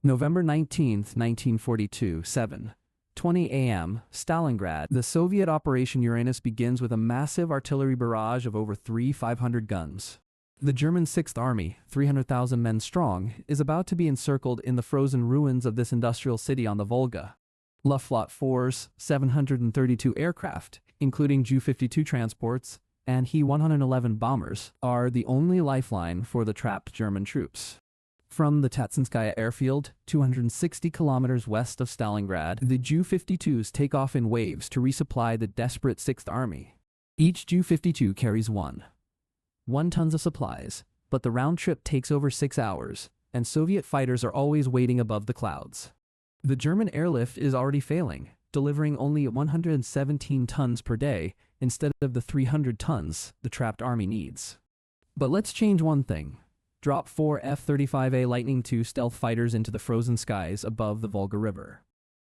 November 19, 1942, 7:20 a.m., Stalingrad. The Soviet Operation Uranus begins with a massive artillery barrage of over 500 guns. The German Sixth Army, 300,000 men strong, is about to be encircled in the frozen ruins of this industrial city on the Volga. Luftwaffe's 732 aircraft, including Ju-52 transports and He-111 bombers, are the only lifeline for the trapped German troops. From the Tatsinskaya airfield, 260 kilometers west of Stalingrad, the Ju-52s take off in waves to resupply the desperate Sixth Army. Each Ju-52 carries 1 tons of supplies, but the round trip takes over 6 hours, and Soviet fighters are always waiting above the clouds. The German airlift is already failing, delivering only 117 tons per day instead of the 300 tons the trapped army needs. But let's change one thing. Drop 4 F-35A Lightning II stealth fighters into the frozen skies above the Volga River.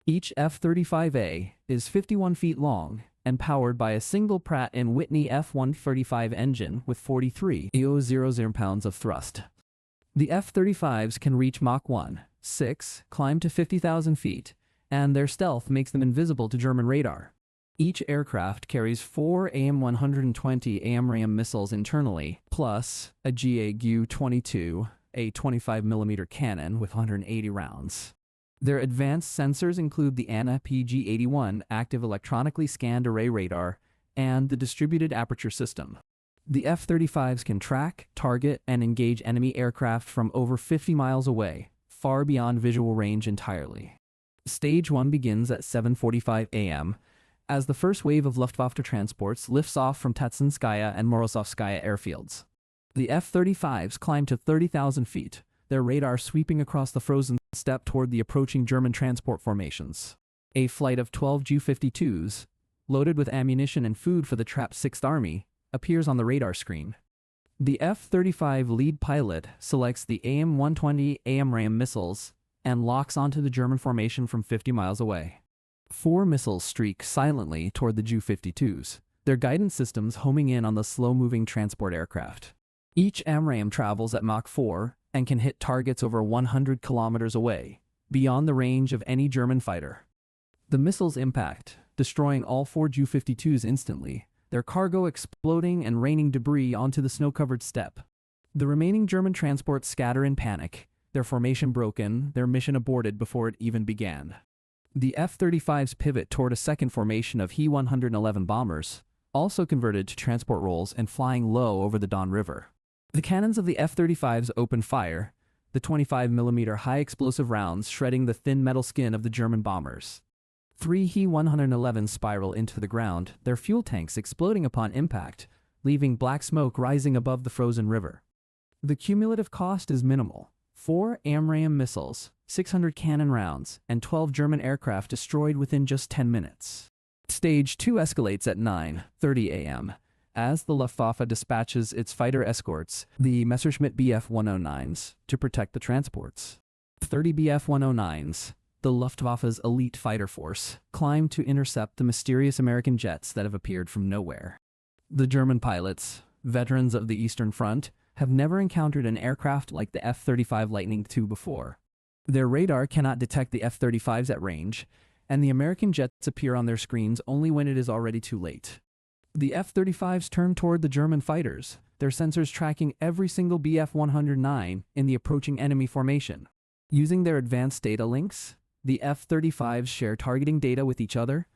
Each F-35A is 51 feet long and powered by a single Pratt & Whitney F-135 engine with 43 pounds of thrust. The F-35s can reach Mach 1.6, climb to 50,000 feet, and their stealth makes them invisible to German radar. Each aircraft carries 4 AIM-120 AMRAAM missiles internally, plus a GA-GU-22, a 25mm cannon with 180 rounds. Their advanced sensors include the ANA PG-81 active electronically scanned array radar and the distributed aperture system. The F-35s can track, target, and engage enemy aircraft from over 50 miles away, far beyond visual range entirely. Stage 1 begins at 7:45 a.m., as the first wave of Luftwaffe transports lifts off from Tatsinskaya and Morozovskaya airfields. The F-35s climb to 30,000 feet, their radar sweeping across the frozen steppe toward the approaching German transport formations. A flight of 12 Ju-52s, loaded with ammunition and food for the trapped Sixth Army, appears on the radar screen. The F-35 lead pilot selects the AIM-120 AMRAAM missiles and locks onto the German formation from 50 miles away. 4 missiles streak silently toward the Ju-52s, their guidance systems homing in on the slow-moving transport aircraft. Each AMRAAM travels at Mach 4 and can hit targets over 100 kilometers away, beyond the range of any German fighter. The missiles impact, destroying all 4 Ju-52s instantly, their cargo exploding and raining debris onto the snow-covered steppe. The remaining German transports scatter in panic, their formation broken, their mission aborted before it even began. The F-35s pivot toward a second formation of He-111 bombers, also converted to transport roles and flying low over the Don River. The cannons of the F-35s open fire, the 25mm high-explosive rounds shredding the thin metal skin of the German bombers. 3 He-111s spiral into the ground, their fuel tanks exploding upon impact, leaving black smoke rising above the frozen river. The cumulative cost is minimal. 4 AMRAAM missiles, 600 cannon rounds, and 12 German aircraft destroyed within just 10 minutes. Stage 2 escalates at 9:30 a.m. as the Luftwaffe dispatches its fighter escorts, the Messerschmitt Bf-109s, to protect the transports. 30 Bf-109s, the Luftwaffe's elite fighter force, climb to intercept the mysterious American jets that have appeared from nowhere. The German pilots, veterans of the Eastern Front, have never encountered an aircraft like the F-35 Lightning II before. Their radar cannot detect the F-35s at range, and the American jets appear on their screens only when it is already too late. The F-35s turn toward the German fighters, their sensors tracking every single Bf-109 in the approaching enemy formation. Using their advanced data links, the F-35s share targeting data with each other,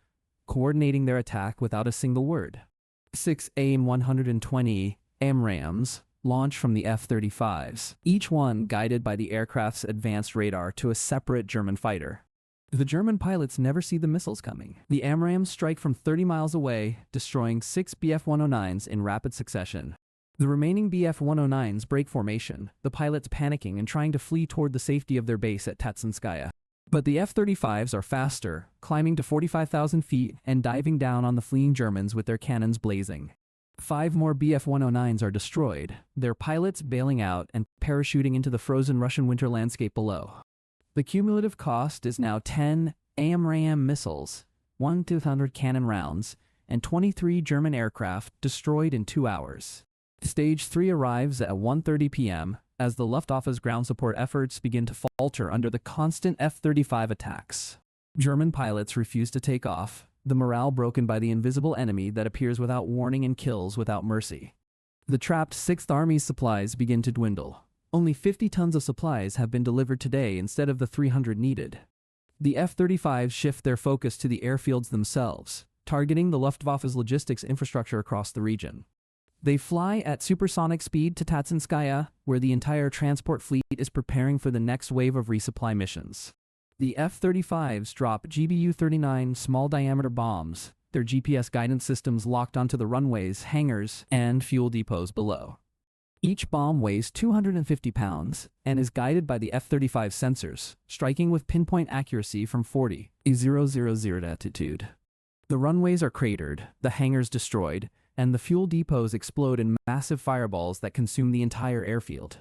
coordinating their attack without a single word. 6 AIM-120 AMRAAMs launch from the F-35s, each one guided by the aircraft's advanced radar to a separate German fighter. The German pilots never see the missiles coming. The AMRAAMs strike from 30 miles away, destroying 6 Bf-109s in rapid succession. The remaining Bf-109s break formation, the pilots panicking and trying to flee toward the safety of their base at Tatsinskaya. But the F-35s are faster, climbing to 45,000 feet and diving down on the fleeing Germans with their cannons blazing. 5 more Bf-109s are destroyed, their pilots bailing out and parachuting into the frozen Russian winter landscape below. The cumulative cost is now 10 AMRAAM missiles, 1,200 cannon rounds, and 23 German aircraft destroyed in 2 hours. Stage 3 arrives at 1:30 p.m., as the Luftwaffe's ground support efforts begin to falter under the constant F-35 attacks. German pilots refuse to take off, the morale broken by the invisible enemy that appears without warning and kills without mercy. The trapped 6th Army's supplies begin to dwindle. Only 50 tons of supplies have been delivered today instead of the 300 needed. The F-35s shift their focus to the airfields themselves, targeting the Luftwaffe's logistics infrastructure across the region. They fly at supersonic speed to Tatsinskaya, where the entire transport fleet is preparing for the next wave of resupply missions. The F-35s drop GBU-39 small-diameter bombs, their GPS guidance systems locked onto the runways, hangars, and fuel depots below. Each bomb weighs 250 pounds and is guided by the F-35 sensors, striking with pinpoint accuracy from 40,000 altitude. The runways are cratered, the hangars destroyed, and the fuel depots explode in massive fireballs that consume the entire airfield.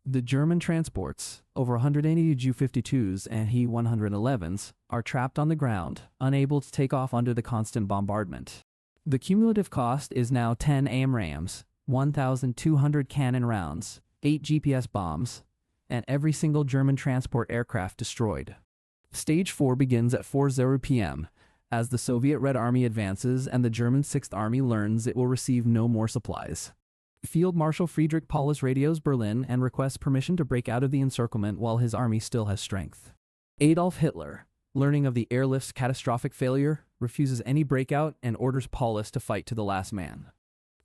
The German transports, over 180 Ju-52s and He-111s, are trapped on the ground, unable to take off under the constant bombardment. The cumulative cost is now 10 AMRAAMs, 1,200 cannon rounds, 8 GPS bombs, and every single German transport aircraft destroyed. Stage 4 begins at 4:00 p.m., as the Soviet Red Army advances and the German 6th Army learns it will receive no more supplies. Field Marshal Friedrich Paulus radios Berlin and requests permission to break out of the encirclement while his army still has strength. Adolf Hitler, learning of the airlift's catastrophic failure, refuses any breakout and orders Paulus to fight to the last man.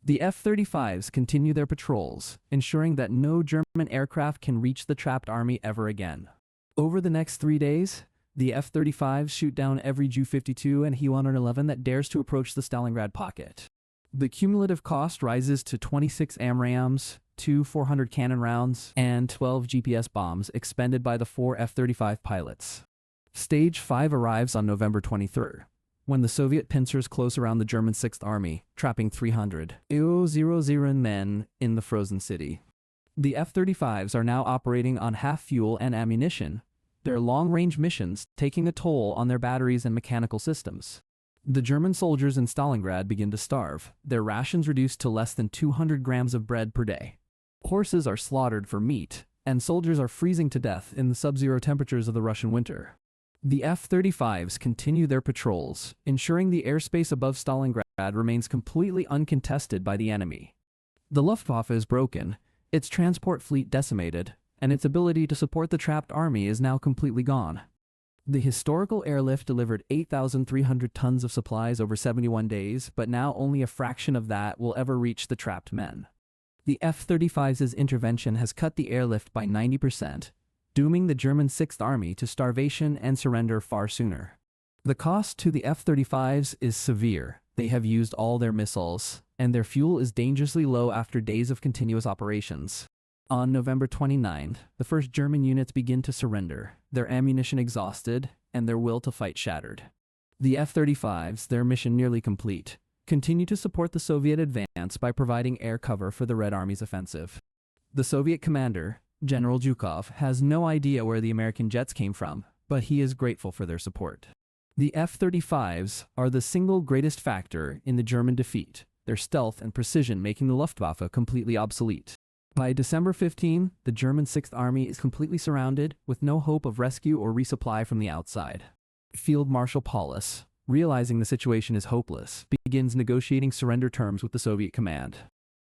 The F-35s continue their patrols, ensuring that no German aircraft can reach the trapped army ever again. Over the next 3 days, the F-35s shoot down every Ju-52 and He-111 that dares to approach the Stalingrad pocket. The cumulative cost rises to 26 AMRAAMs, 2 400 cannon rounds, and 12 GPS bombs expended by the 4 F-35 pilots. Stage 5 arrives on November 23rd, when the Soviet pincers close around the German 6th Army, trapping 300,000 men in the frozen city. The F-35s are now operating on half fuel and ammunition, their long-range missions taking a toll on their batteries and mechanical systems. The German soldiers in Stalingrad begin to starve, their rations reduced to less than 200 grams of bread per day. Horses are slaughtered for meat, and soldiers are freezing to death in the sub-zero temperatures of the Russian winter. The F-35s continue their patrols, ensuring the airspace above Stalingrad remains completely uncontested by the enemy. The Luftwaffe is broken, its transport fleet decimated, and its ability to support the trapped army is now completely gone. The historical airlift delivered 8,300 tons of supplies over 71 days, but now only a fraction of that will ever reach the trapped men. The F-35's intervention has cut the airlift by 90%, dooming the German 6th Army to starvation and surrender far sooner. The cost to the F-35s is severe. They have used all their missiles, and their fuel is dangerously low after days of continuous operations. On November 29th, the first German units begin to surrender, their ammunition exhausted, and their will to fight shattered. The F-35s, their mission nearly complete, continue to support the Soviet advance by providing air cover for the Red Army's offensive. The Soviet commander, General Zhukov, has no idea where the American jets came from, but he is grateful for their support. The F-35s are the single greatest factor in the German defeat, their stealth and precision making the Luftwaffe completely obsolete. By December 15, the German 6th Army is completely surrounded, with no hope of rescue or resupply from the outside. Field Marshal Paulus, realizing the situation is hopeless, begins negotiating surrender terms with the Soviet command.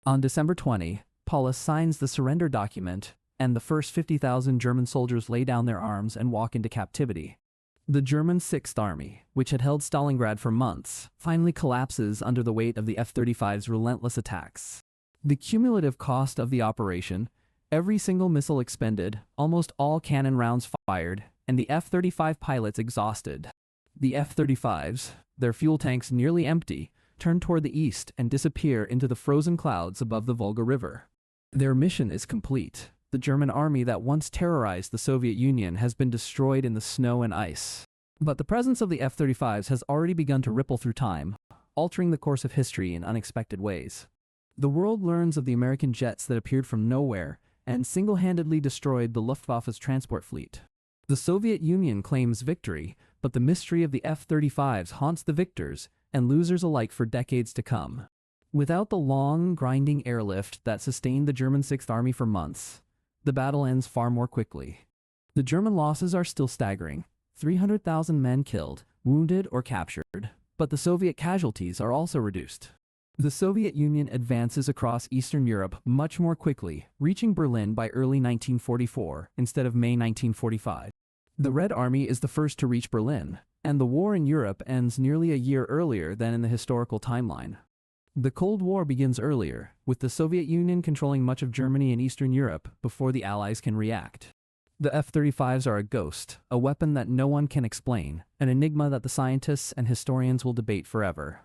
On December 20, Paulus signs the surrender document, and the first 50,000 German soldiers lay down their arms and walk into captivity. The German 6th Army, which had held Stalingrad for months, finally collapses under the weight of the F-35's relentless attacks. The cumulative cost of the operation, every single missile expended, almost all cannon rounds fired, and the F-35 pilots exhausted. The F-35s, their fuel tanks nearly empty, turn toward the east and disappear into the frozen clouds above the Volga River. Their mission is complete. The German army that once terrorized the Soviet Union has been destroyed in the snow and ice. But the presence of the F-35s has already begun to ripple through time, altering the course of history in unexpected ways. The world learns of the American jets that appeared from nowhere and single-handedly destroyed the Luftwaffe's transport fleet. The Soviet Union claims victory, but the mystery of the F-35s haunts the victors and losers alike for decades to come. Without the long, grinding airlift that sustained the German 6th Army for months, the battle ends far more quickly. The German losses are still staggering: 300,000 men killed, wounded, or captured, but the Soviet casualties are also reduced. The Soviet Union advances across Eastern Europe much more quickly, reaching Berlin by early 1944 instead of May 1945. The Red Army is the first to reach Berlin, and the war in Europe ends nearly a year earlier than in the historical timeline. The Cold War begins earlier, with the Soviet Union controlling much of Germany and Eastern Europe before the Allies can react. The F-35s are a ghost, a weapon that no one can explain, an enigma that the scientists and historians will debate forever.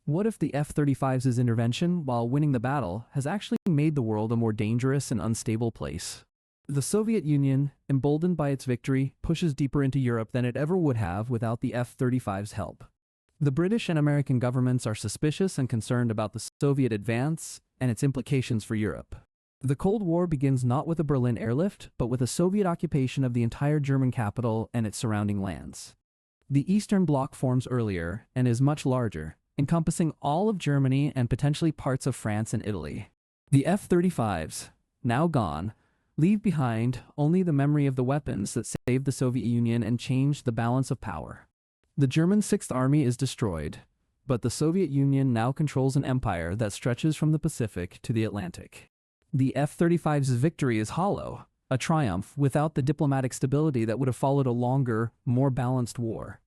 What if the F-35's intervention, while winning the battle, has actually made the world a more dangerous and unstable place? The Soviet Union, emboldened by its victory, pushes deeper into Europe than it ever would have without the F-35's help. The British and American governments are suspicious and concerned about the Soviet advance and its implications for Europe. The Cold War begins not with a Berlin airlift, but with a Soviet occupation of the entire German capital and its surrounding lands. The Eastern Bloc forms earlier and is much larger, encompassing all of Germany and potentially parts of France and Italy. The F-35s, now gone, leave behind only the memory of the weapons that saved the Soviet Union and changed the balance of power. The German Sixth Army is destroyed, but the Soviet Union now controls an empire that stretches from the Pacific to the Atlantic. The F-35's victory is hollow, a triumph without the diplomatic stability that would have followed a longer, more balanced war.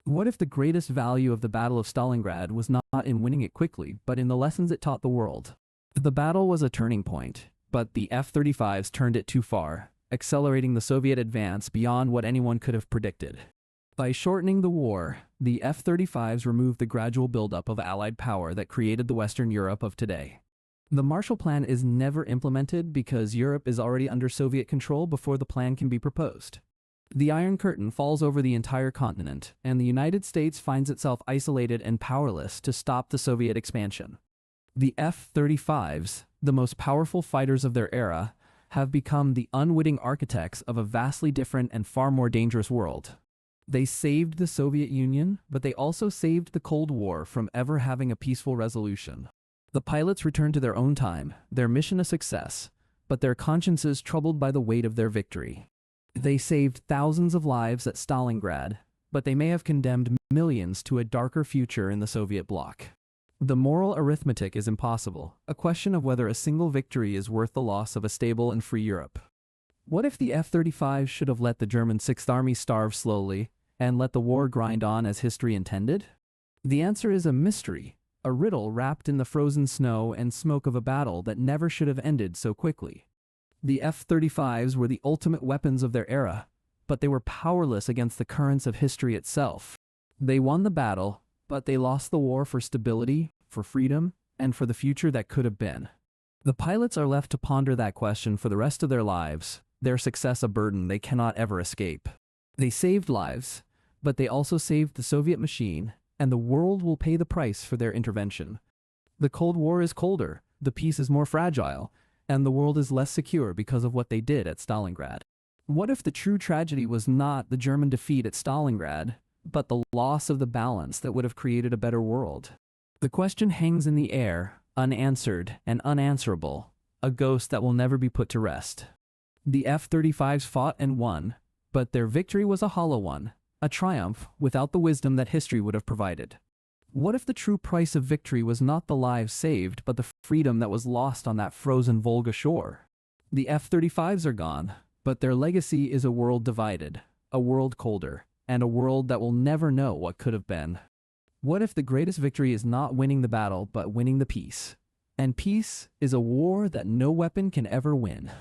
What if the greatest value of the Battle of Stalingrad was not in winning it quickly, but in the lessons it taught the world? The battle was a turning point, but the F-35s turned it too far, accelerating the Soviet advance beyond what anyone could have predicted. By shortening the war, the F-35s removed the gradual buildup of Allied power that created the Western Europe of today. The Marshall Plan is never implemented because Europe is already under Soviet control before the plan can be proposed. The Iron Curtain falls over the entire continent, and the United States finds itself isolated and powerless to stop the Soviet expansion. The F-35s, the most powerful fighters of their era, have become the unwitting architects of a vastly different and far more dangerous world. They saved the Soviet Union, but they also saved the Cold War from ever having a peaceful resolution. The pilots returned to their own time, their mission a success, but their consciences troubled by the weight of their victory. They saved thousands of lives at Stalingrad, but they may have condemned millions to a darker future in the Soviet bloc. The moral arithmetic is impossible, a question of whether a single victory is worth the loss of a stable and free Europe. What if the F-35 should have let the German Sixth Army starve slowly and let the war grind on as history intended? The answer is a mystery, a riddle wrapped in the frozen snow and smoke of a battle that never should have ended so quickly. The F-35s were the ultimate weapons of their era, but they were powerless against the currents of history itself. They won the battle, but they lost the war for stability, for freedom, and for the future that could have been. The pilots are left to ponder that question for the rest of their lives, their success a burden they cannot ever escape. They saved lives, but they also saved the Soviet machine, and the world will pay the price for their intervention. The Cold War is colder, the peace is more fragile, and the world is less secure because of what they did at Stalingrad. What if the true tragedy was not the German defeat at Stalingrad, but the loss of the balance that would have created a better world? The question hangs in the air, unanswered and unanswerable, a ghost that will never be put to rest. The F-35s fought and won, but their victory was a hollow one, a triumph without the wisdom that history would have provided. What if the true price of victory was not the lives saved, but the freedom that was lost on that frozen Volga shore? The F-35s are gone, but their legacy is a world divided, a world colder, and a world that will never know what could have been. What if the greatest victory is not winning the battle, but winning the peace? And peace is a war that no weapon can ever win.